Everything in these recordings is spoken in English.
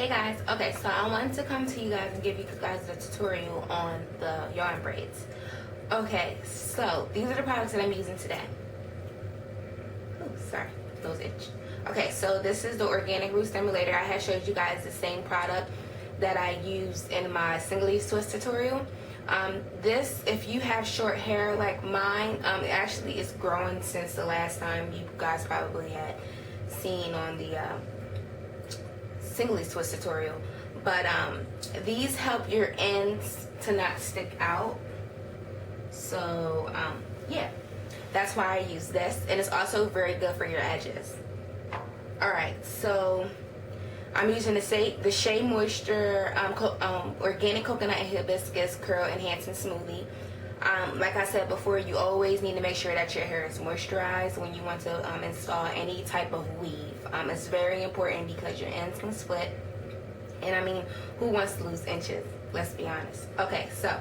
guys, okay, so I wanted to come to you guys and give you guys a tutorial on the yarn braids. Okay, so these are the products that I'm using today. Oh, sorry, those itch. Okay, so this is the organic root stimulator. I had showed you guys the same product that I used in my single leaf twist tutorial. This, if you have short hair like mine, it actually is growing since the last time you guys probably had seen on the single leaf twist tutorial. But these help your ends to not stick out. So yeah, that's why I use this, and it's also very good for your edges. Alright, so I'm using the Shea Moisture Organic Coconut and Hibiscus Curl Enhancing Smoothie. Like I said before, you always need to make sure that your hair is moisturized when you want to install any type of weave. It's very important because your ends can split. And I mean, who wants to lose inches? Let's be honest. Okay, so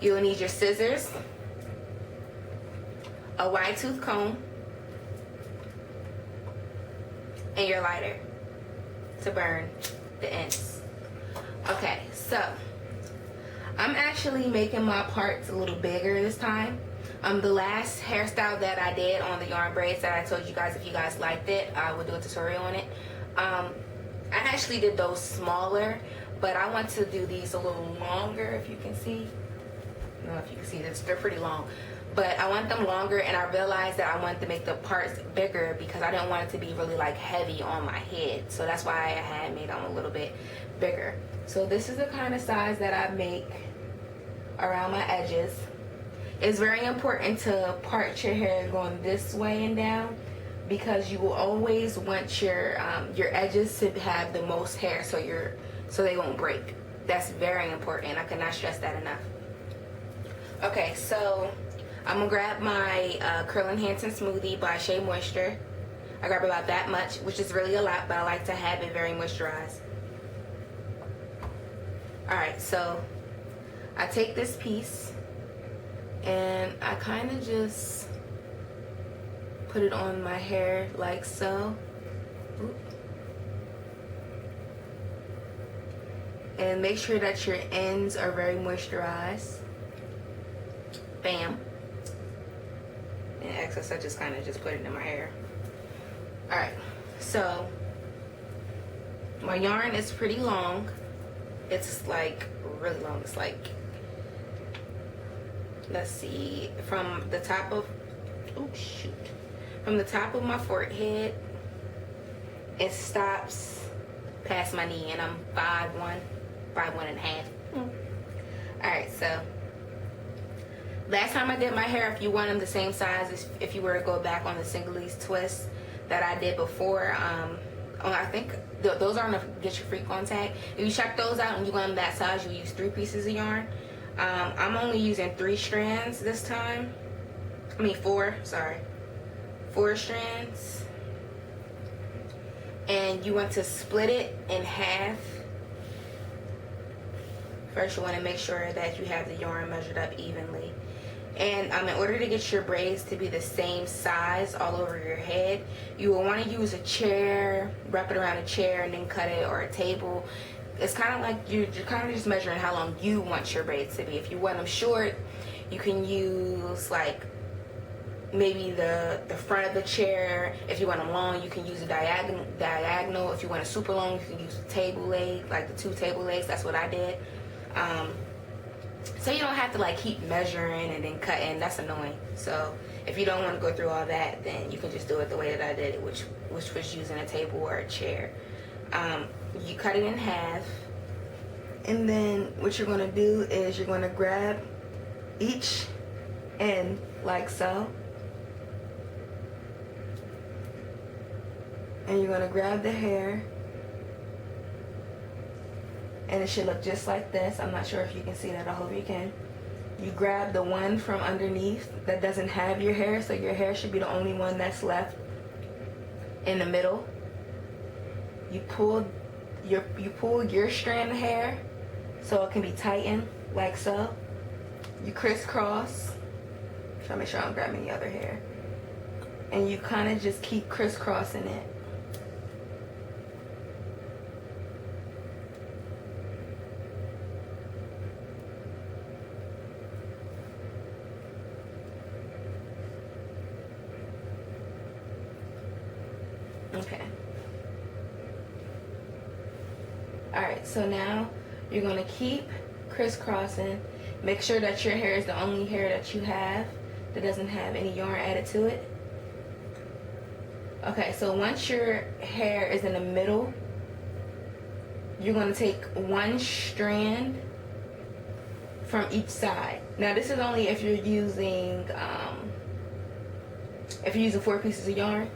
you'll need your scissors, a wide tooth comb, and your lighter to burn the ends. Okay, so I'm actually making my parts a little bigger this time. The last hairstyle that I did on the yarn braids that I told you guys, if you guys liked it, I would do a tutorial on it. I actually did those smaller, but I want to do these a little longer, if you can see. I don't know if you can see this, they're pretty long. But I want them longer, and I realized that I wanted to make the parts bigger because I didn't want it to be really like heavy on my head. So that's why I had made them a little bit bigger. So this is the kind of size that I make around my edges. It's very important to part your hair going this way and down because you will always want your edges to have the most hair so they won't break. That's very important. I cannot stress that enough. Okay, so I'm gonna grab my Curl Enhancing Smoothie by Shea Moisture. I grab about that much, which is really a lot, but I like to have it very moisturized. Alright, so I take this piece and I kind of just put it on my hair like so. Oop. And make sure that your ends are very moisturized. Bam. And excess, I just kind of just put it in my hair. Alright, so my yarn is pretty long. It's like really long. It's like, let's see, from the top of, oh shoot, from the top of my forehead, it stops past my knee, and I'm 5'1", 5'1.5". Alright, so last time I did my hair, if you want them the same size as if you were to go back on the single leaf twist that I did before, I think those are on the Get Your Freak on tag. If you check those out and you want them that size, you use 3 pieces of yarn. I'm only using 3 strands this time. I mean 4, sorry. 4 strands. And you want to split it in half. First, you want to make sure that you have the yarn measured up evenly. And in order to get your braids to be the same size all over your head, you will want to use a chair, wrap it around a chair, and then cut it, or a table. It's kind of like you're kind of just measuring how long you want your braids to be. If you want them short, you can use like maybe the front of the chair. If you want them long, you can use a diagonal. If you want it super long, you can use a table leg, like the 2 table legs. That's what I did. So you don't have to like keep measuring and then cutting. That's annoying. So if you don't want to go through all that, then you can just do it the way that I did it, which was using a table or a chair. You cut it in half, and then what you're going to do is you're going to grab each end like so, and you're going to grab the hair, and it should look just like this. I'm not sure if you can see that. I hope you can. You grab the one from underneath that doesn't have your hair, so your hair should be the only one that's left in the middle. You pull your strand of hair so it can be tightened like so. You crisscross. Try to make sure I don't grab any other hair. And you kind of just keep crisscrossing it. right, so now you're going to keep crisscrossing. Make sure that your hair is the only hair that you have that doesn't have any yarn added to it. Okay, so once your hair is in the middle, you're going to take one strand from each side. Now this is only if you're using 4 pieces of yarn,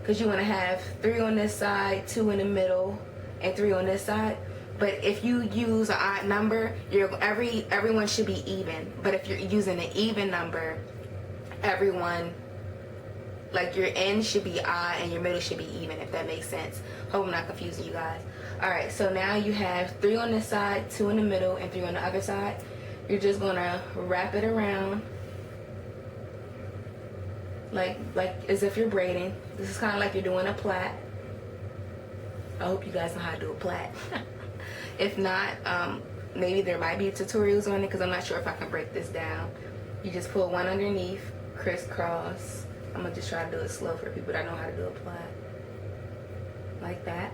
because you want to have 3 on this side, 2 in the middle, and 3 on this side. But if you use an odd number, everyone should be even. But if you're using an even number, everyone, like your end should be odd and your middle should be even, if that makes sense. Hope I'm not confusing you guys. Alright, so now you have 3 on this side, 2 in the middle, and 3 on the other side. You're just gonna wrap it around like as if you're braiding. This is kind of like you're doing a plait. I hope you guys know how to do a plait. If not, maybe there might be tutorials on it, because I'm not sure if I can break this down. You just pull one underneath, crisscross. I'm gonna just try to do it slow for people that know how to do a plait. Like that.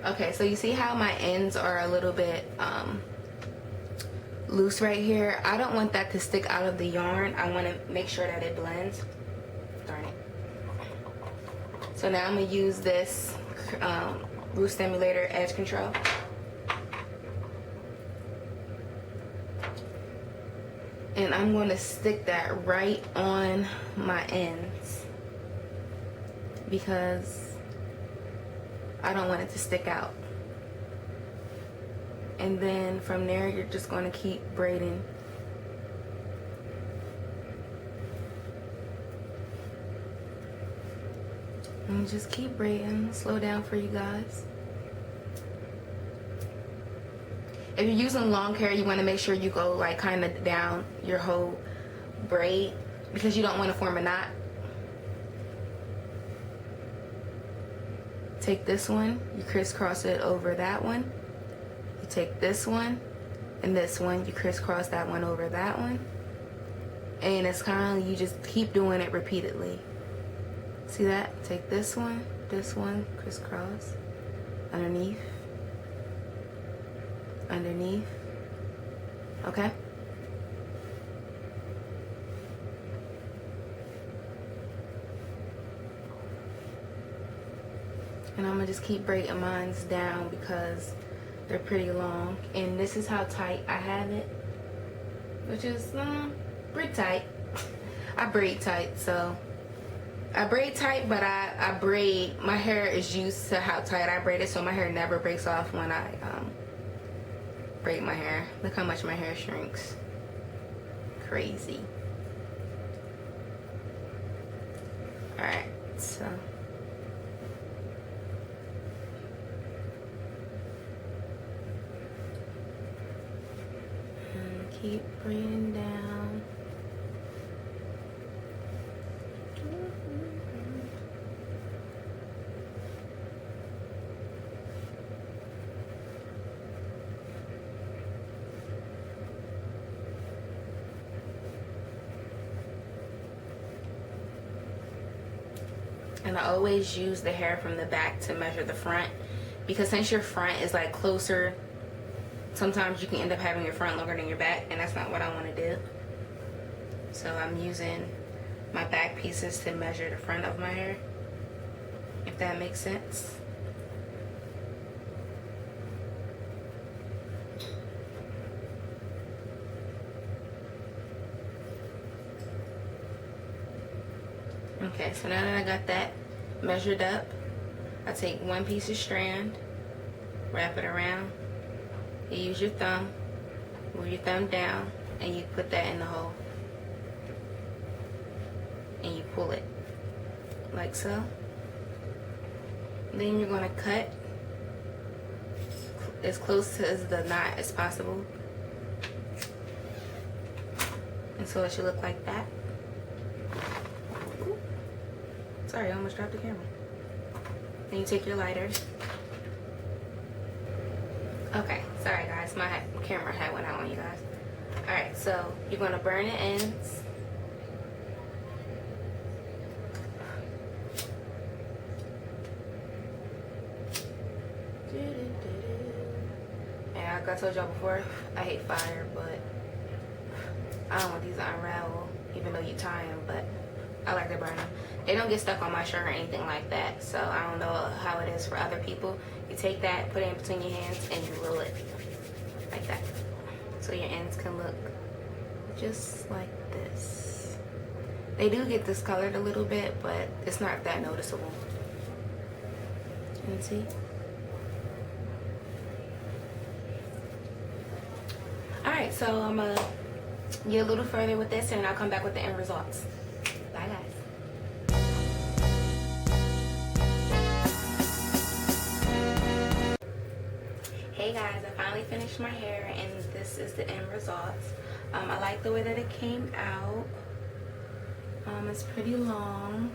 Okay, so you see how my ends are a little bit loose right here? I don't want that to stick out of the yarn. I want to make sure that it blends. Darn it. So now I'm going to use this root stimulator edge control. And I'm going to stick that right on my ends, because I don't want it to stick out. And then from there, you're just going to keep braiding. And just keep braiding. Slow down for you guys. If you're using long hair, you want to make sure you go like kind of down your whole braid, because you don't want to form a knot. Take this one, you crisscross it over that one. You take this one and this one, you crisscross that one over that one. And it's kind of, you just keep doing it repeatedly. See that? Take this one, crisscross, underneath, underneath. Okay? And I'm gonna just keep braiding mine down because they're pretty long. And this is how tight I have it, which is pretty tight. I braid tight, so I braid tight, but I braid, my hair is used to how tight I braid it, so my hair never breaks off when I braid my hair. Look how much my hair shrinks. Crazy. Alright, so keep braiding down. And I always use the hair from the back to measure the front, because since your front is like closer, sometimes you can end up having your front longer than your back, and that's not what I want to do. So I'm using my back pieces to measure the front of my hair, if that makes sense. Okay, so now that I got that measured up, I take one piece of strand, wrap it around. You use your thumb, move your thumb down, and you put that in the hole. And you pull it, like so. Then you're gonna cut as close to the knot as possible. And so it should look like that. Ooh. Sorry, I almost dropped the camera. Then you take your lighter. Okay, sorry guys, my camera had went out on you guys. Alright, so you're gonna burn the ends. And like I told y'all before, I hate fire, but I don't want these to unravel, even though you tie them, but I like to burn them. They don't get stuck on my shirt or anything like that, so I don't know how it is for other people. You take that, put it in between your hands, and you roll it like that. So your ends can look just like this. They do get discolored a little bit, but it's not that noticeable. You can see? Alright, so I'm gonna get a little further with this and I'll come back with the end results. Bye guys. Hey guys, I finally finished my hair and this is the end results. I like the way that it came out. It's pretty long.